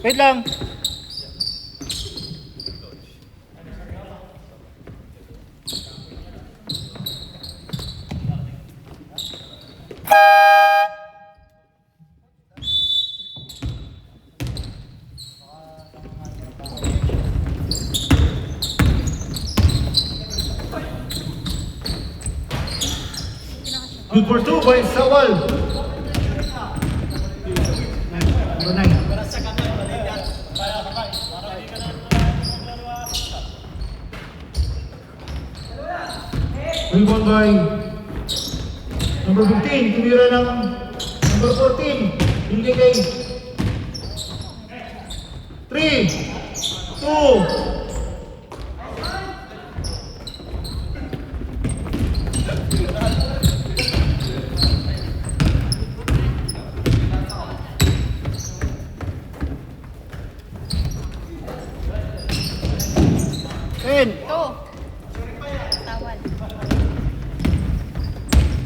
Wait lang. Good for 2 by Sawal. Number 9. Rebound by number 15. Tumira ng number 14. Hindi kay 3, 2, 10. Ito. Tawal.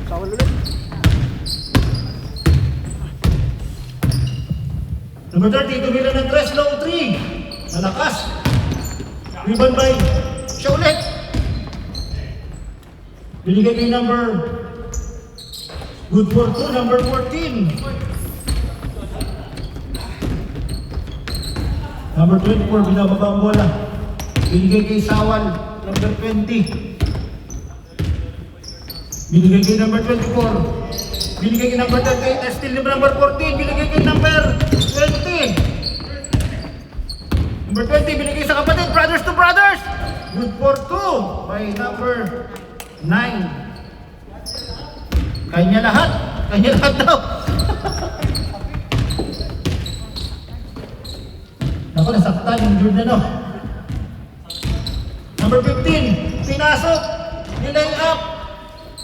Tawal ulit. number 30. Tumira ng 3, long 3. Malakas. Rebound by Siya ulit. binigay kay number good for 2, number 14. Number 24, binababa ang bola. Binigay kay Sawal, number 20. Binigay kay number 24. Binigay kay number 38, still number 14. Binigay kay number 20. Number 20, binigay sa kapatid, brothers to brothers. Good for 2 by number 9. Kanya lahat. Kanya lahat daw. Ako, nasaktan yung Jordan, no? Number 15, pinasok. Nilay up.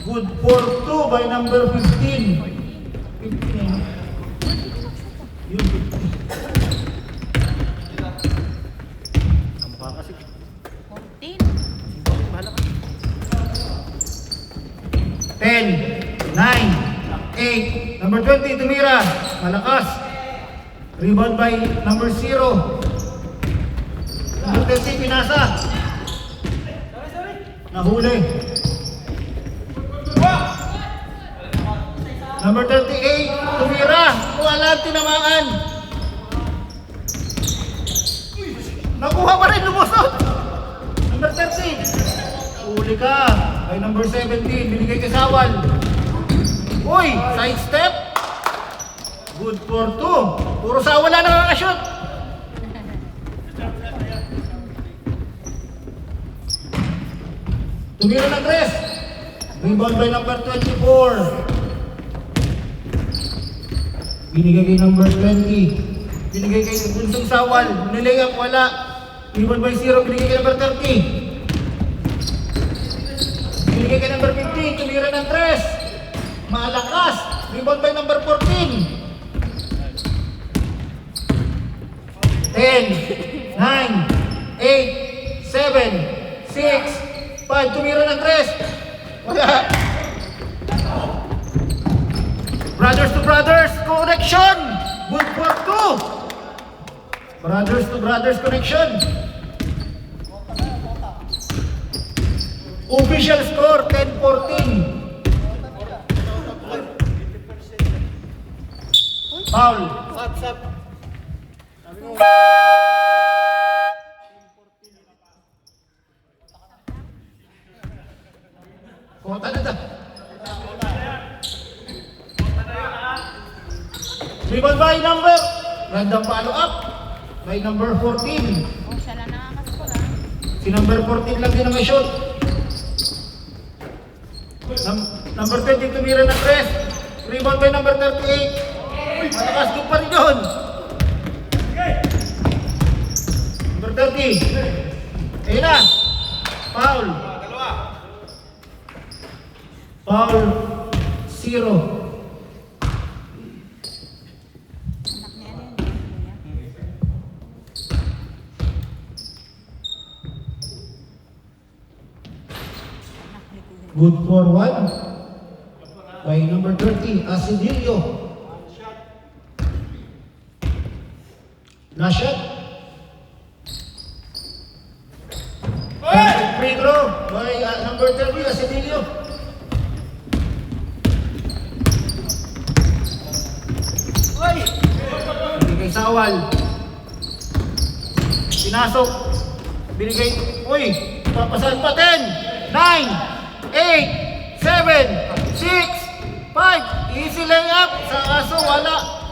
Good for 2 by number 15. 15. Yun, 15. Kamukha kasi. 14. Bahala ka. 10, 9, 8, number 20, tumira. Malakas. Rebound by number 0. Number 30, pinasa. Nahuli. Number 38, tumira. Wala, tinamaan. Nakuha pa rin, lumusot. Number 30. Huli ka. Ay number 17, binigay kay Sawal. Uy, side step. Good for 2. Puro Sawal na nakakashoot. Tumira ng 3. Rebound by number 24. Binigay kay number 20. Binigay kay Bunsong Sawal. Nilayang wala. Rebound by 0. Binigay kay number 30. Binigay kay number 15, tumira ng 3. Malakas. Rebound by number 14. 10, 9, 8, 7, 6, 5. Tumira ng 3. Wala. Brothers to brothers, connection. Good for 2. Brothers to brothers connection. Official score 10-14. Foul. WhatsApp. Kota na ta. Rebound by number. Random follow up. By number 14. Oh, siya lang nakakaskor ah. Si number 14 lang din ang may shot. Number 20 tumira ng 3. Rebound by number 38. Malakas doon pa rin doon. Number 30. Ayun na. Foul. Foul. 0. Anak niya rin. Kuya. Anak ni Kuya. Good for 1. By number 30, Asidilio. Last shot. Free throw by number 30, Asidilio. Hindi kay Sawal. Pinasok. Binigay. Uy! Papasan pa 10, 9, 8, 7, 6, 5. Easy layup. Sa kaso wala.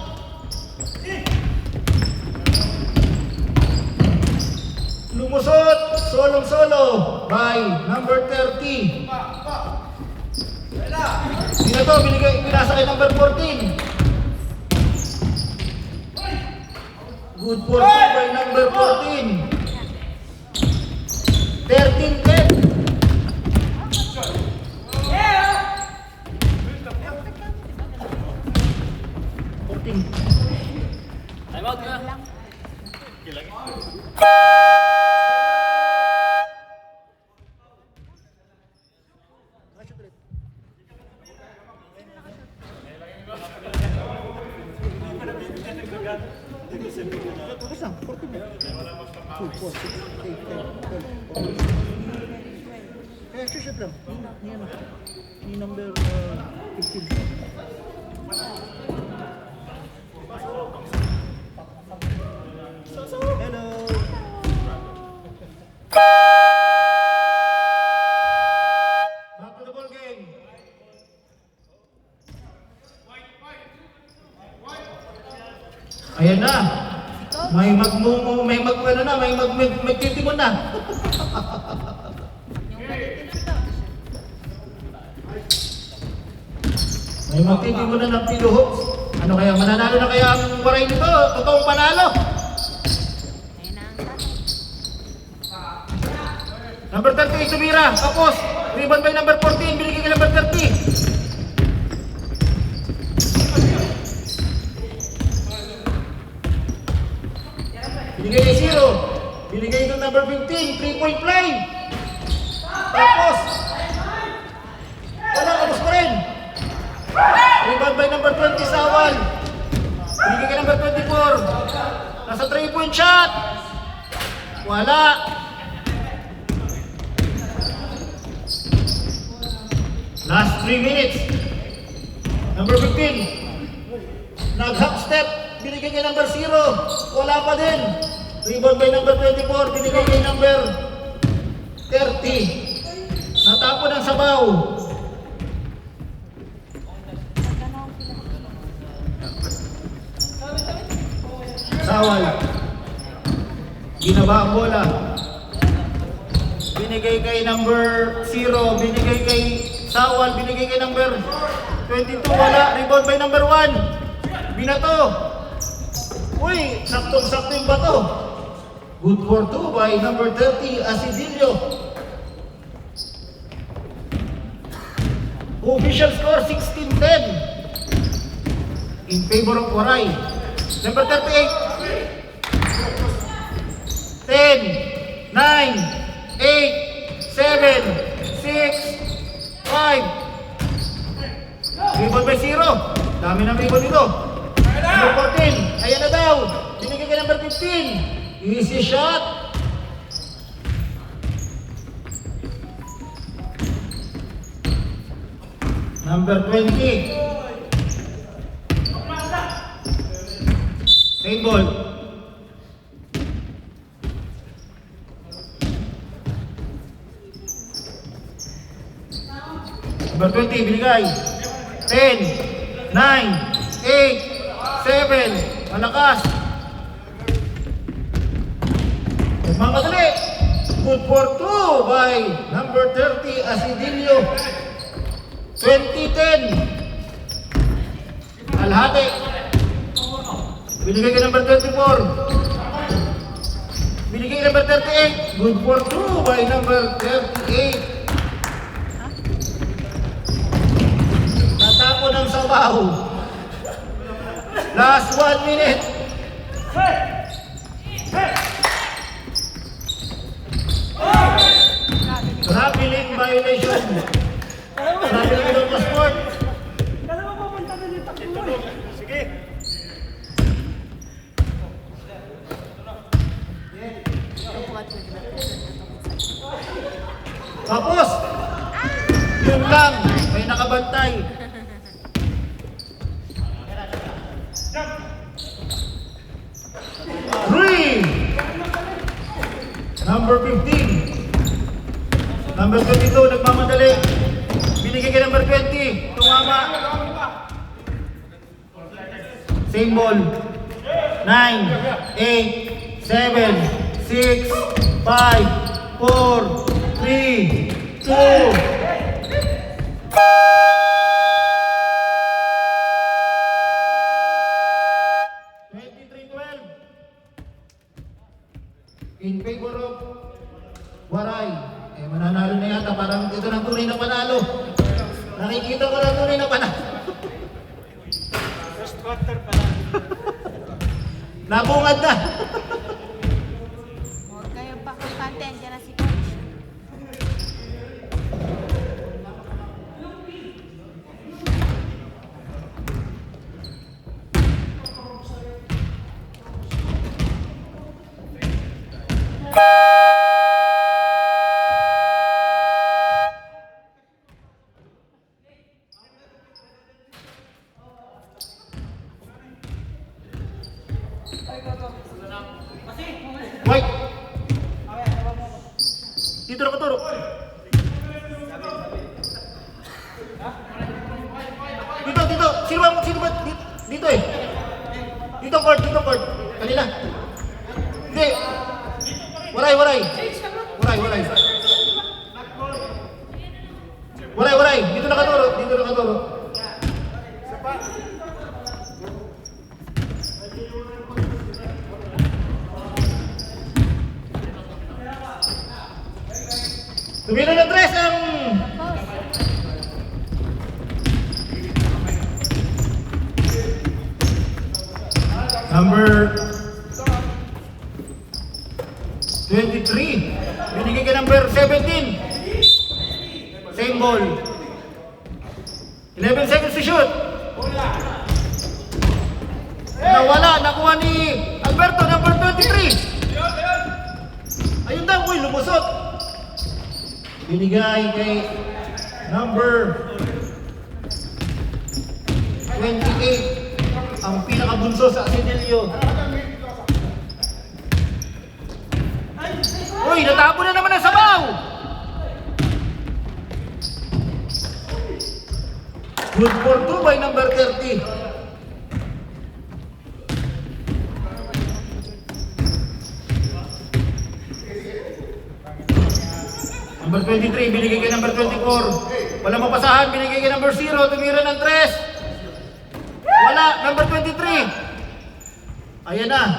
Lumusot. Solong-solo by number 30. Sino to? Pinasa kay number 14. Good for 2 by number 14. 13-10. Time out na. Lang. Shoot lang. Ni number 15. Hello. Back to the ball game. Ayan na. May magtitimon na. May magtitimon na ng piluhoks. Ano kaya, mananalo na kaya ang waray nito? Totoong panalo. Ayun na ang tatay. Number 30, Sumira. Tapos, rebound by number 14. Binigay kay number 30. Binigay kay Zero. Binigay kay number 15. 3-point play. Tapos, wala, kapos pa rin. Rebound by number 20, Sawal. Binigay kay number 24. Nasa 3-point shot. Wala. Last 3 minutes. Number 15. Nag-hop step. Binigay kay number 0. Wala pa din. Rebound by number 24. Binigay kay number 30. Natapon ang sabaw. Sawal. Ginaba ang bola. Binigay kay number 0. Binigay kay Sawal. Binigay kay number 22. Wala. Rebound by number 1. Binato. Uy, saktong-sakto yung bato. Good for 2 by number 30, Asidilio. Official score 16-10 in favor of Waray. Number 38. 10, 9, 8, 7, 6, 5. Rebound by 0. Dami ng rebound dito. Number 14. Ayan na daw. Binigay kay number 15. Easy shot. Number 20. Same ball. Number 20, binigay. 10, 9, 8, 7, malakas. Magmamadali. Good for 2 by number 30, Asidilio. 20-10. Alhati. Binigay kay number 34. Binigay kay number 38. Good for 2 by number 38. Natapon ang sabaw. Last 1 minute. Traveling violation. Traveling on the sport. Sige. binigay. Three. Number 15. Number 22, nagmamadali. Binigay kay number 20. Tumama. Same ball. 9, 8, 7, 6, 5, 4, 3, 2. In favor of Waray. Eh, mananalo na yata. Parang ito ng tunay na panalo. Nakikita ko ng tunay na panalo. First quarter pa lang. Nabungad na. Huwag kayo pa kung content. Yan na si Coach. White. Dito na katuro. Dito. Sino ba? Dito eh. Dito court. Kanila. Hindi. Waray. Waray. Dito na katuro. Tumira ng tres ang number 23. Binigay kay number 17. Same ball. 11 seconds to shoot. Nawala. Nakuha ni Alberto, number 23. Ayun daw, lumusot. Binigay kay number 28, ang pinakabunso sa Asinelio. Uy, natabo na naman ang sabaw! Good for 2 by number 30. Number 23, binigay kay number 24. Wala mapasahan, binigay kay number 0. Tumira ng 3. Wala, number 23. Ayan na.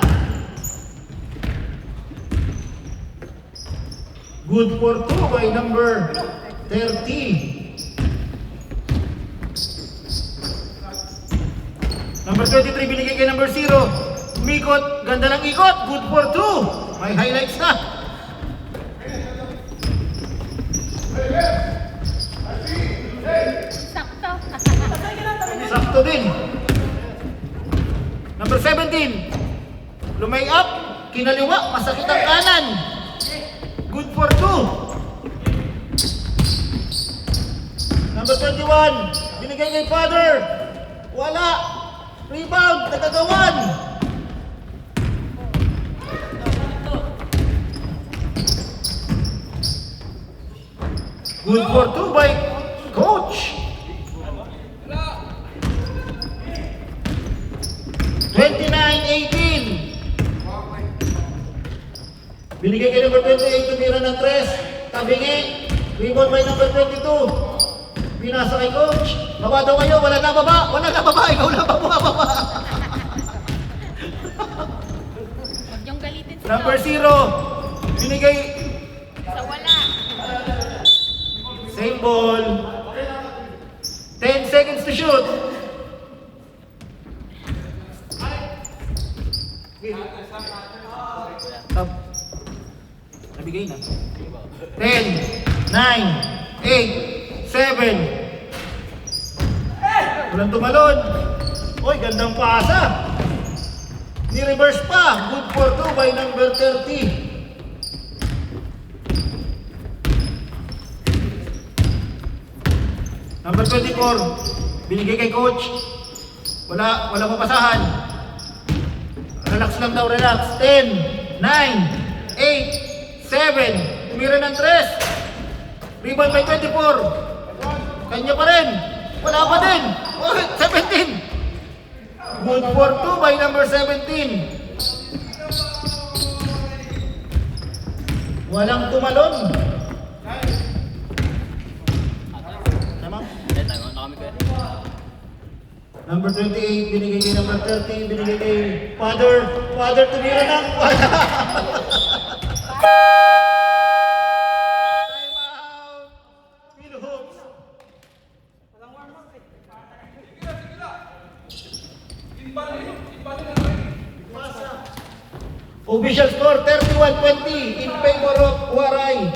Good for 2 by number 30. Number 23, binigay kay number 0. Umikot, ganda ng ikot. Good for 2. May highlights na. Sakto. Sakto din. Number 17. Lumay up, kinaliwa, masakit ang kanan. Good for 2. Number 21. Binigay kay father. Wala. Rebound, nagagawan. Good for 2 by coach. 29-18. Binigay kay number 28, tumira ng 3. Tabingi. Rebound by number 22. Pinasa kay coach. Baba daw kayo, wala na baba. Ikaw na baba. Huwag niyong galitin si Number Coach. 0. Binigay. Sa wala. Same ball. 10 seconds to shoot. Stop. Nabigay na. 10, 9, 8, 7. Walang tumalon. Oy, gandang pasa. Ni-reverse pa. Good for 2 by number 30. Number 24, binigay kay coach. Wala papasahan. Relax lang daw, relax. 10, 9, 8, 7. Tumira ng 3. Rebound by 24. Kanya pa rin. Wala pa din. Oh, 17. Good for 2 by number 17. Walang tumalon. Tama? Tayo na kami kuya. Number 28, binigay kay number 30, binigay kay Father. Father, tumira ng wala. Time out. Philhoops. Official score 31-20 in favor of Waray.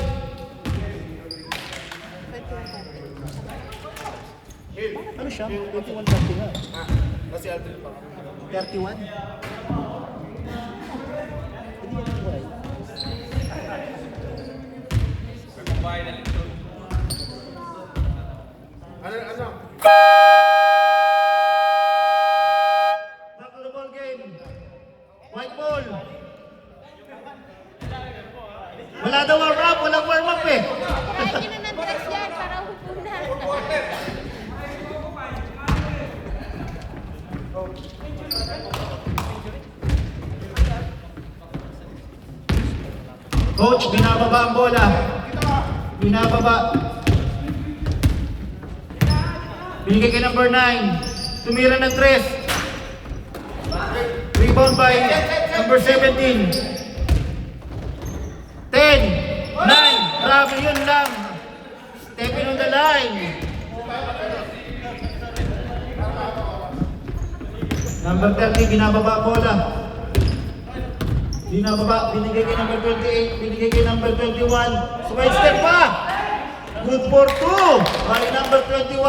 Ano siya? 21-20 nga. Kasi Aldrin pa. 31? Hindi yan Waray. Ano? Back to the ball game. White ball. Wala daw warm up, walang warm up eh. Kaya nyo na ng dress yan para upo na. Coach, binababa ang bola. Binababa. Binigay kay number 9. Tumira ng 3. Rebound by number 17. 10, 9. Grabe yun lang. Stepping on the line. Number 30, binababa ang bola. Binababa, binigay kay number 28, binigay kay number 21. Side step pa! Good for 2 by number 21.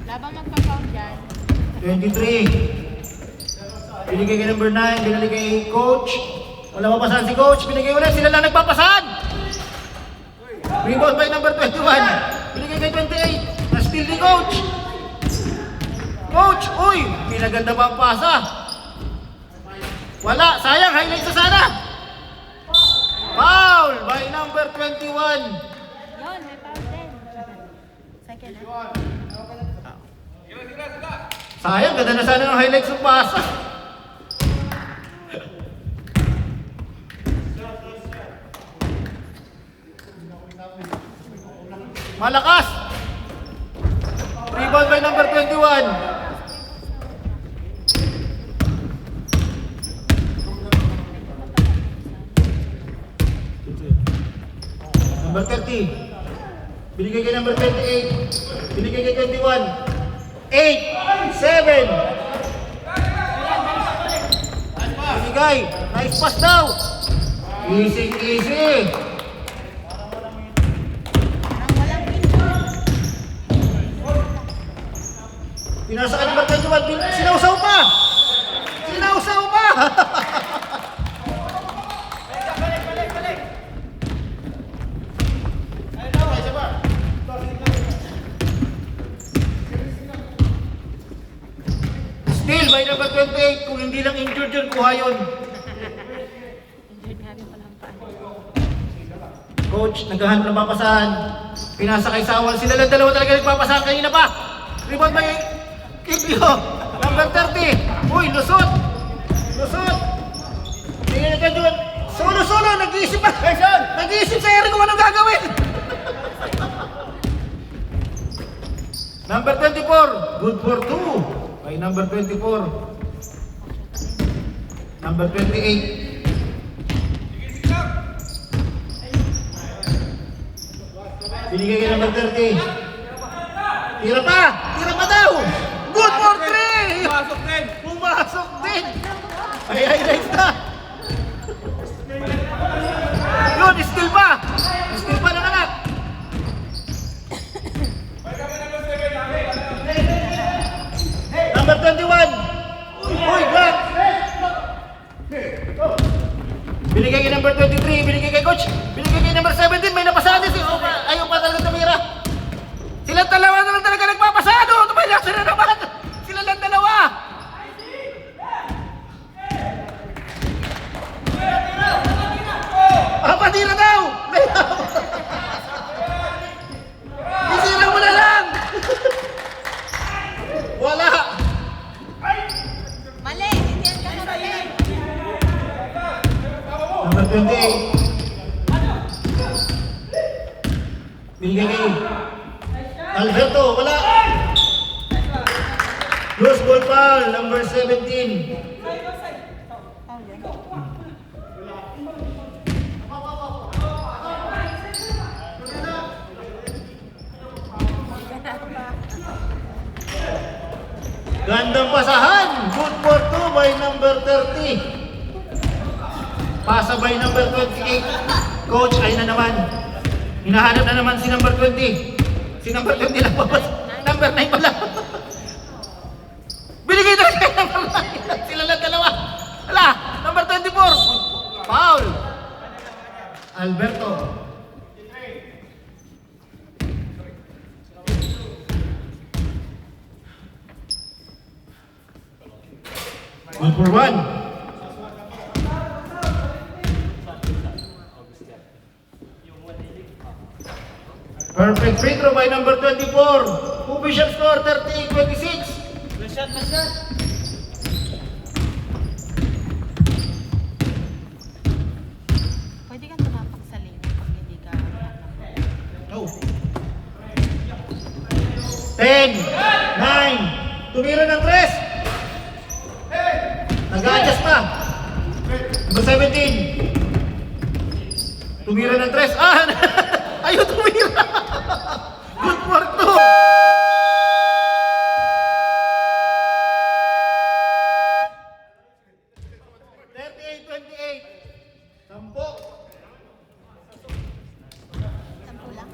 Labang magpa-count dyan. 23. Binigay kay number 9, binigay kay coach. Wala mapasahan si coach, binigay ulit, sila lang nagpapasahan. Rebound by number 21. Binigay kay 28. Na-steal ni coach. Coach, uy, pinaganda ba ang pasa? Wala, sayang, highlight sa sana. Foul by number 21. Yun, may foul din. Second, Sayang, ganda na sana ng highlights ng pasa. Malakas. Rebound by number 21. Number 30. Binigay kay number 28. Binigay kay 21. 8, 7. Binigay. Nice pass daw. Easy, easy. parang walang pindot. Pinasa ka number 21. Sinausaw pa. Sinausaw pa. Still by number 28. Kung hindi lang injured yun, kuha yun. Injured namin pala ang paa. Coach, naghahanap ng papasahan. Pinasa kay Sawal. Sila lang dalawa talaga nagpapasahan kanina pa. Rebound by Kibyo. Number 30. Uy, lusot. Lusot. Tingnan ka doon. Solo-solo. Nag-iisip pa. Nag-iisip sa ere kung anong gagawin. Number 24. Good for 2. By number 24. Number 28. Binigay kay number 30. Tira pa! Tira pa daw! Good for 3! Pasok din! Pumasok din! Ay, highlights na! Yun, still pa! Still pa ng anak! Number 21! Uy, block! Binigay kay number 23, binigay kay coach, binigay kay number 7! Binigay kay Alberto, wala. Loose ball foul, number 17. Foul yan. Gandang pasahan. Good for 2 by number 30. Pasa by number 28. Coach, ayun na naman. Hinahanap na naman si number 20. Si number 20 lang pa. Number 9 pala. Binigay na siya number 9. Sila lang dalawa. Hala, number 24. Foul. Alberto. Good for 1. Perfect free throw by number 24. Official score 38-26. Pwede kang tumapak sa lane pag hindi ka No. 10, 9, tumira ng 3. Nag-adjust pa. Number 17. Tumira ng 3. Ah! Ayun, tumira. Good for 2. Sampo. Sampo lang.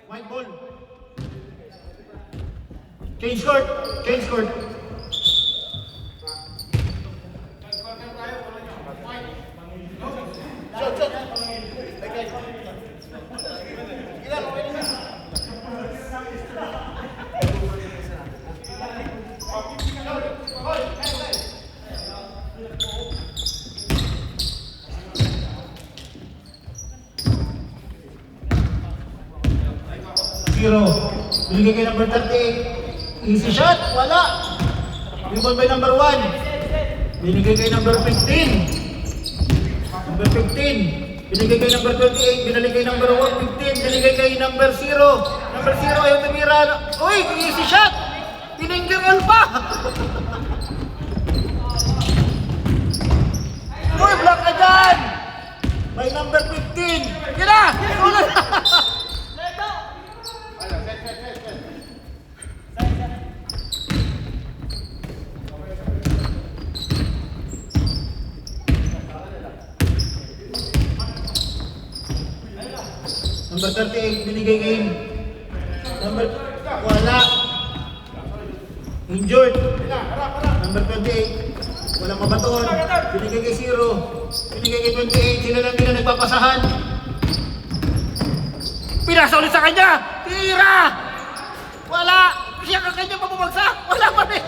White ball. Change court. Change court. Zero. Binigay kay number 38. Easy shot. Wala. Rebound by number 1. Binigay kay number 15. Number 15. Binigay kay number 28. Binalik kay number 1. 15. Binigay kay number 0. Number 0 ayaw tumira. Uy! Easy shot! Tininggiran pa! Uy! Block ka dyan! By number 15. Yan na! Sulat! Number 38, binigay kay number, wala. Injured. Number 28, walang mabatoon. Binigay kay 0. Binigay kay 28, sila lang nila nagpapasahan. Pinasa ulit sa kanya. Tira! Wala. Siya ka kanya pabumagsak. Wala pa rin.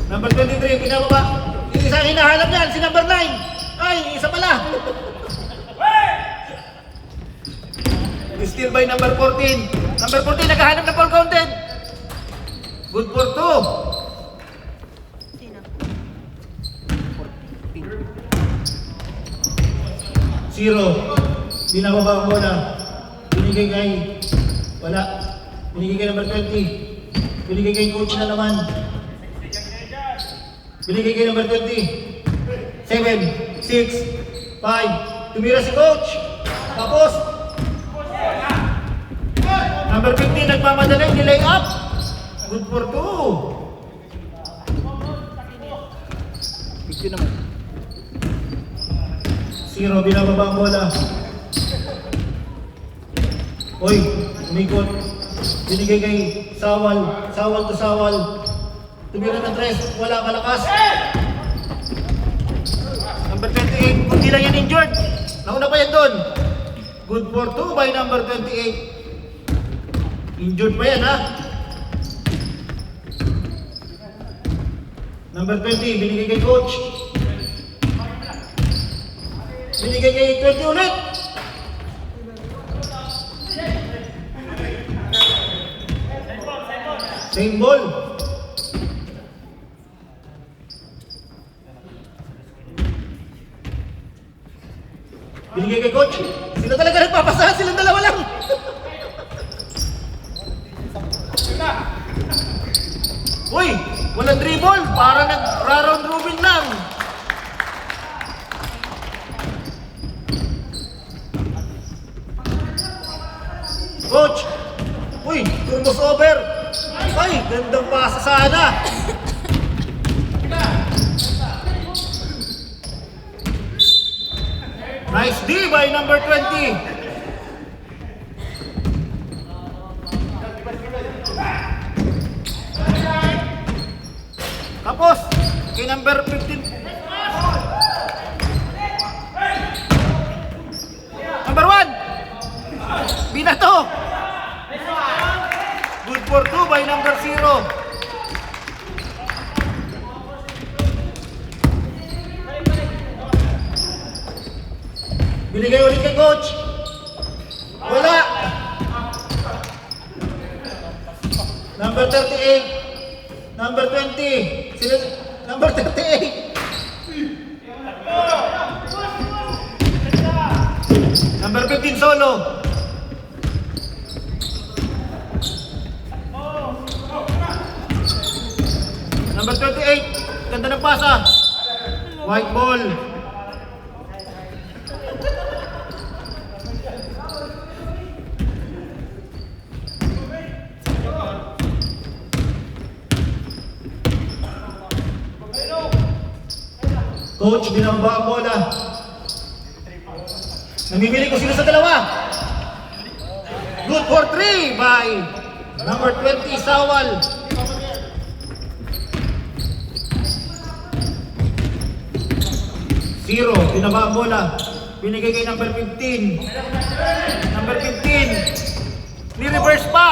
Number 23, pinababa. Yung isa hinahanap niyan, si number 9. Ay, isa pala. Steal by number 14. Number 14 naghahanap ng ball counted. Good for 2. Sino? 0. Binababa ang bola. Binigay kay wala. Binigay kay number 20. Binigay kay coach na naman. Binigay kay number 20. 7, 6, 5. Tumira si coach. Tapos number 15 nagmamadali, nilay up. Good for 2. 15 naman. 0, binababa ang bola. Uy, umikot. Binigay kay Sawal. Sawal to Sawal. Tumira ng 3. Wala, malakas. Number 28. Kung di lang yan injured. Nauna pa yan doon. Good for 2 by number 28. Injured pa yan, ha? Number 20. Binigay kay coach. Binigay kay 20 ulit. Same ball. Binigay kay coach. Sila talaga nagpapasahan. Silang dalawa lang. Uy! Walang dribble. Para nag-round robin lang. Coach! Uy! Turnos over! Ay! Gandang pasa sana! Nice D by number 20! Tapos! Kay number 15! Number 1! Binato! Good for 2 by number 0. Binigay ulit kay coach. Wala. Number 38. Number 20. Sila, number 38. Number 15 solo. Number 28, ganda ng pasa. White ball. Coach, binamba ang bola. Namimili ko sila sa dalawa. Good for 3 by number 20, Sawal. Zero, binaba ang bola. Binigay kay number 15. Number 15. Ni-reverse pa.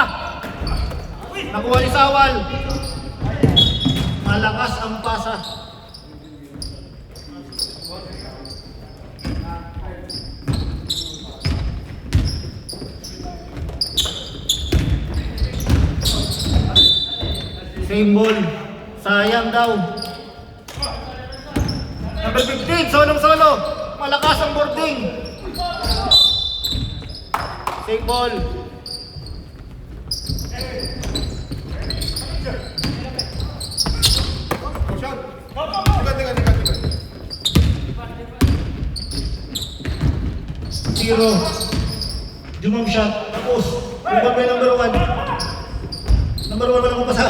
Nakuha ni Sawal. Malakas ang pasa. Same ball. Sayang daw. Number 15, solo. Malakas ang boarding. Same ball. Zero. Jump shot. Tapos. Rebound by number 1. Number 1 walang kupasa.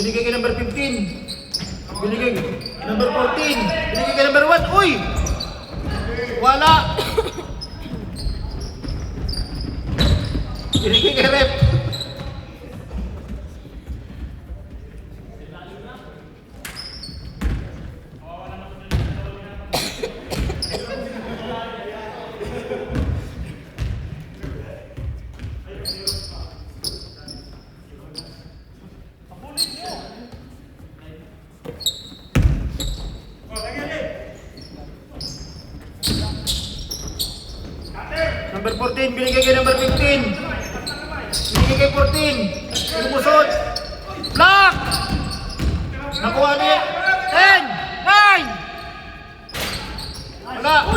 Binigay kay number 15. Binigay number 14. Binigay kay number 1. Uy! Wala! Binigay kay rep. Number 14, binigay kay number 15. Binigay kay 14. Lumusot. Block! Nakuha niya. 10! 9! Wala.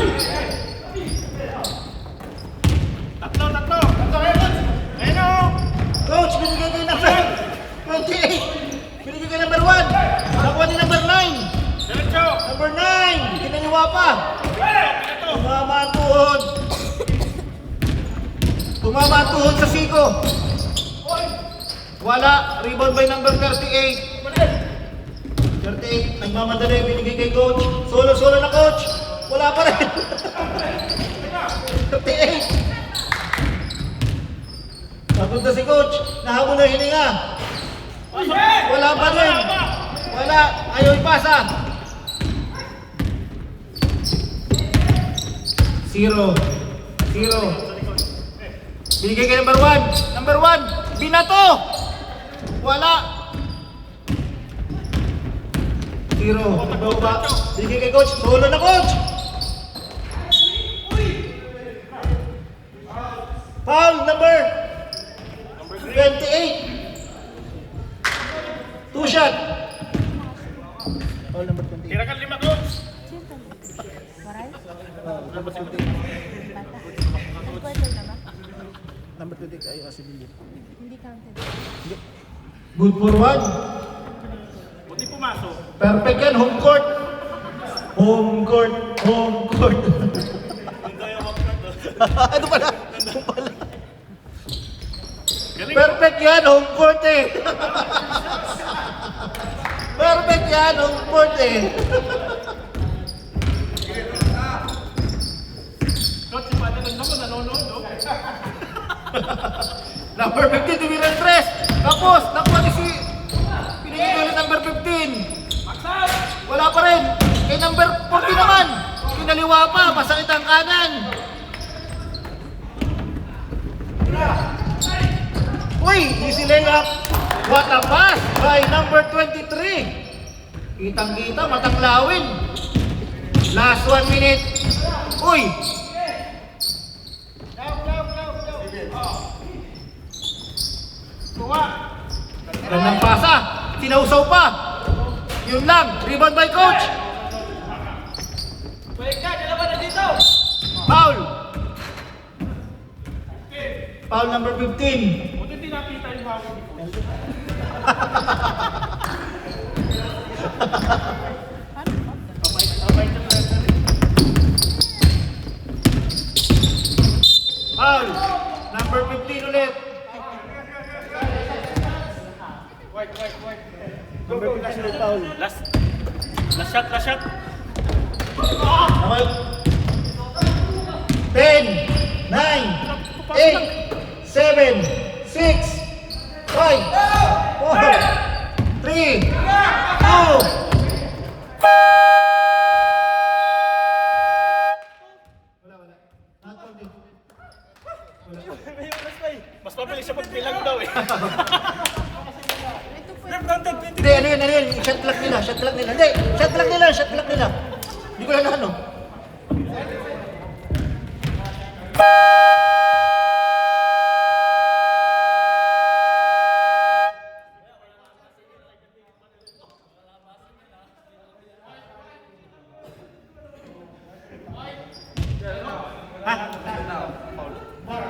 Tatlo. Coach, binigay kay number 28. Binigay kay number 1. Nakuha ni number 9. Number 9. Kinaniwa pa. Tumama ang tuhod. Tumama ang tuhod sa siko. Wala. Rebound by number 38. 38, nagmamadali, binigay kay coach. Solo na coach. Wala pa rin. 38. Papunta si coach. Nahabol na hininga. Wala pa rin. Wala. Ayaw ipasa. 0. Binigay kay number 1. Number 1. Binato. Wala. 0. Baba. Binigay kay coach. Solo na coach. Foul number 28. 2 shot. Foul number 28. Tirakan 5 coach. Waray? Number 28. Bata. Ang quarter na ba? Number 28 ay Asibilio. Hindi counted. Good for 1. Buti pumasok. Perfect yan, home court. Home court. Ano pala? Perfect yan, home court eh. Perfect yan, home court eh. Coach, si Padre lang naman nanonood, no? Number 15, tumiran 3. Tapos, nakuha ni si... Pinigay ko ulit number 15. Wala pa rin. Kay number 40 naman. Kinaliwa pa, masakit ang kanan. Uy, easy layup. What a pass by number 23. Kitang-kita, matang lawin. Last 1 minute. Uy. Gandang pasa. Sinausaw pa. Yun lang. Rebound by coach. Foul. Foul number 15. Buti hindi nakita yung hawak ni coach. Foul. Number 15 ulit. Number 15 ulit foul. Last shot. Okay. 10, 9, 8, 7, 6, 5, 4, 3, 2. Mas mabilis siya magbilang daw eh. Hindi, ano yun, shot clock nila. Hindi, shot clock nila. Hindi ko lang ano.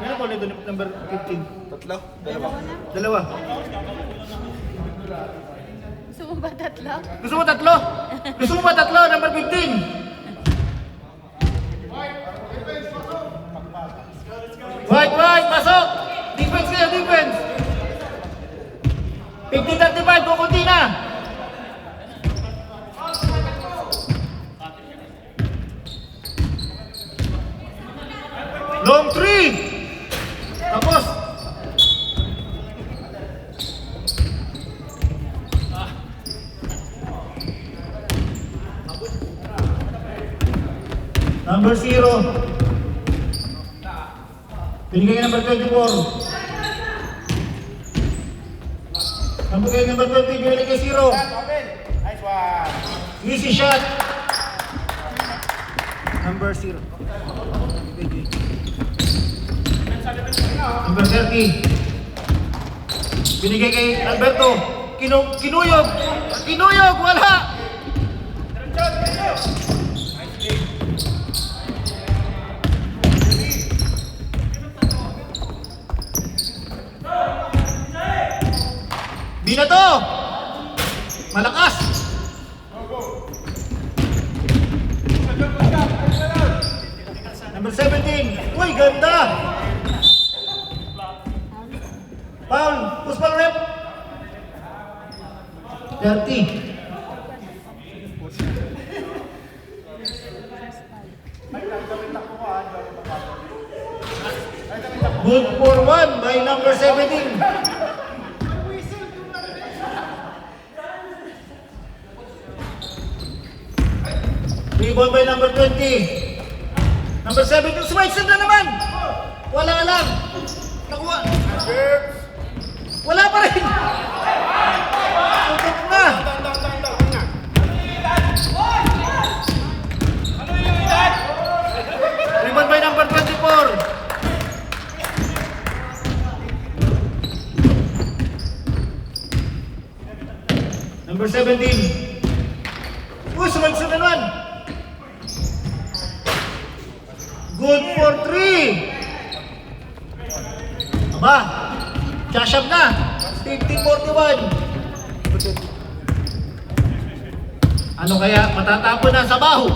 Ano po nito number 15? Tatlo? Dalawa. Gusto mo ba tatlo? Gusto mo ba tatlo? Number 15. White, pasok! Defense kayo, defense! 50-35, kukunti na! Long 3! Tapos! Number 0. Binigay number 24. Binigay number 20, binigay 0. Nice one. Easy shot. Number 0. Number 30. Binigay kay Alberto. Kinuyog, wala. Binato! Malakas! Number 17. Uy, ganda! Foul! Push ball rep! 30. Good for one by number 17. Rebound by number 20. Number 17, swipe na naman! Wala lang! Nakuha! Wala pa rin! Tutok na! Rebound by number 24. Number 17. Uy, swipe na naman! Good for 3! Aba, Chashab na! 50-41! Ano kaya? Matatapon na sa baho!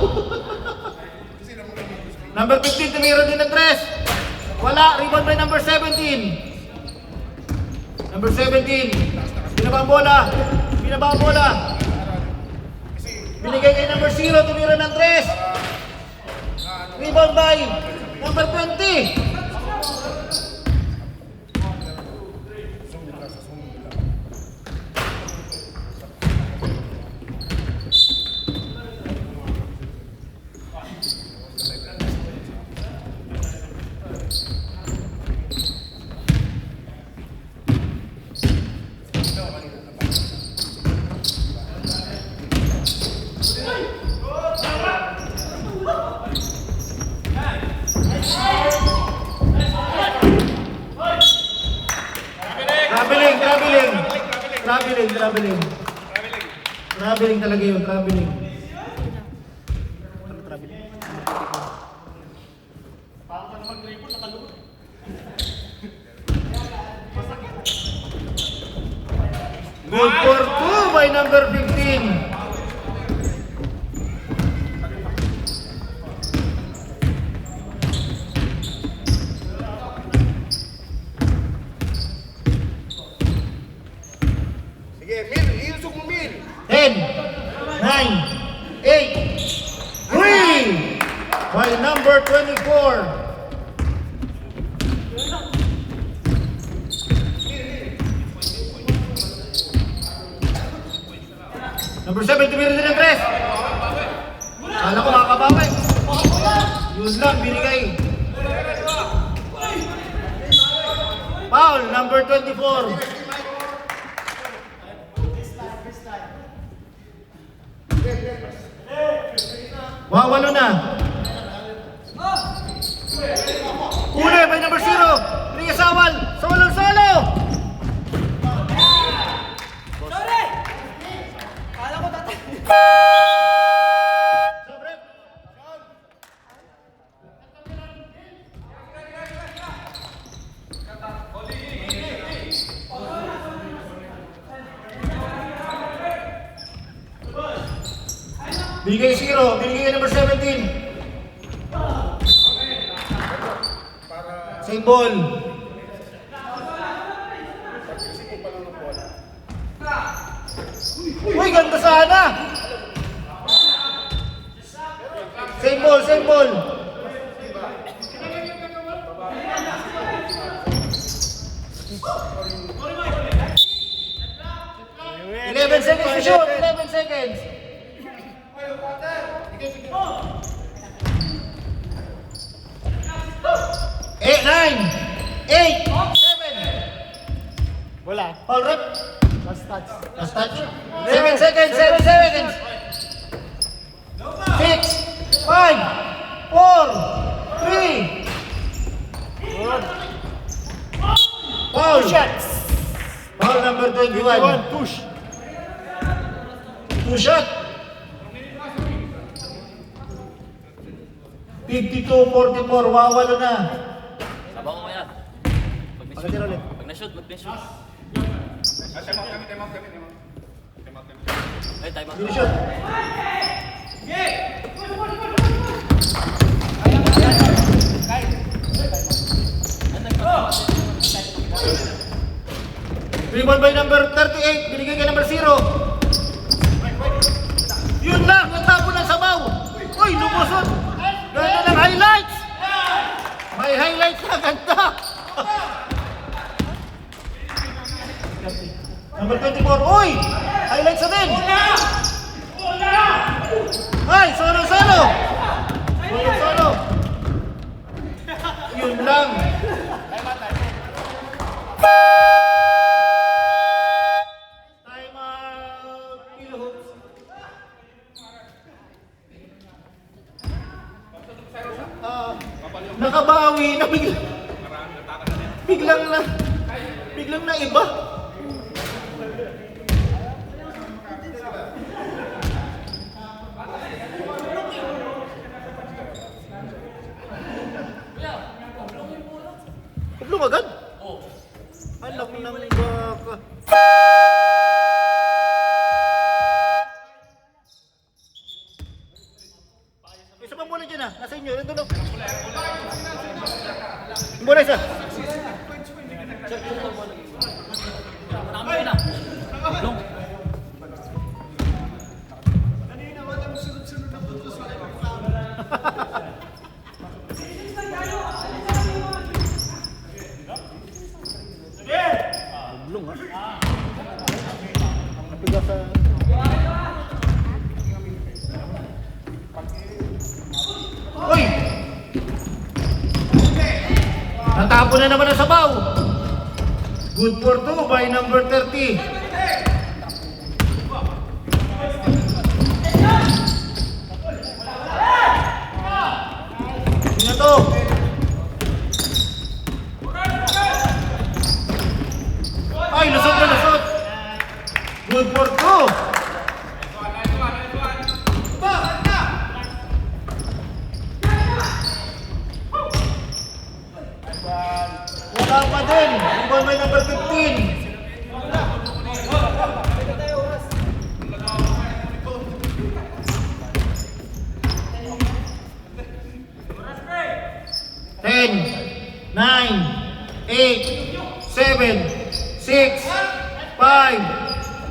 Number 15, tumira din ng dress! Wala! Rebound by number 17! Number 17! Binaba ang bola! Binaba ang bola! Binigay kay number 0, tumira ng dress! Rebound by number 20! Traveling talaga yun, traveling. Good for 2 by number 15. Sige, Mil, iusok mo, Mil. 10, 9, 8, 3 by number 24. Number 7, tumira din ng 3. Kala ko makakabawi. Yun lang, binigay. Foul, number 24. Wawalo na. Uli by number 0. Ria Sawal. Solo. Binigay 0, binigay number 17. Same ball. Uy, ganda sana. Same ball. Eleven seconds to shoot, 11 seconds. 8, 9, 8, 7. Wala. Foul rep. Last touch. Last touch. 7 seconds, 7 seconds. 6, 5, 4, 3. Foul. Shots. Foul number 21. Push. 2 shot. 52-44, wawalo na. Sabaw ko kaya. Pagkatira ulit. Pag na-shoot, mag-shoot. Ay, time out. Hindi shot. Rebound by number 38, binigay kay number 0. Yun lang, natapo ng sabaw. Uy, lumusot. Gano'n lang Right na, ganda! Number 24, uy! Highlights na din! Ay, solo! Solo! Yun lang! Time out! Kilohoops. Nakabawi na biglang na iba. Kublong agad? Oo. Alam ng baka. Isa pa muna dyan ah. Nasa inyo. Nandun lang. Muna isa. Marami na. Long. Kublong ah. Napiga sa... Uy! Natapon na naman ang sabaw. Good for 2 by number 30. Sino to? Ay, lusot na lusot. Good for 2. Wala pa din. Ball by number 15. Ten, 9, 8, 7, 6, 5,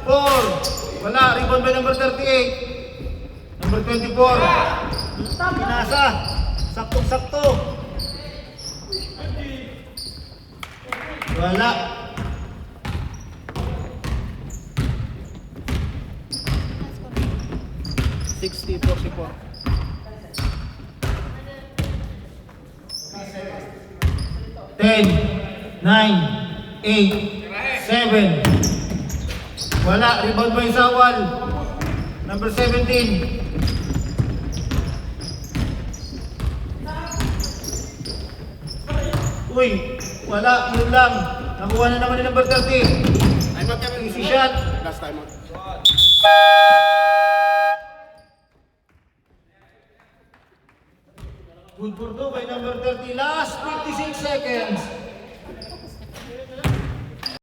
4. Wala. Rebound by number 38. Number 24. Pinasa. Sakto-sakto. Wala. $60.44. 10, 9, 8, 7. Wala. Rebound by Sawal. Number 17. Uy, wala, yun lang. Nakuha na naman ni number 30. Easy shot. Last time out. Good for 2 by number 30. Last 56 seconds.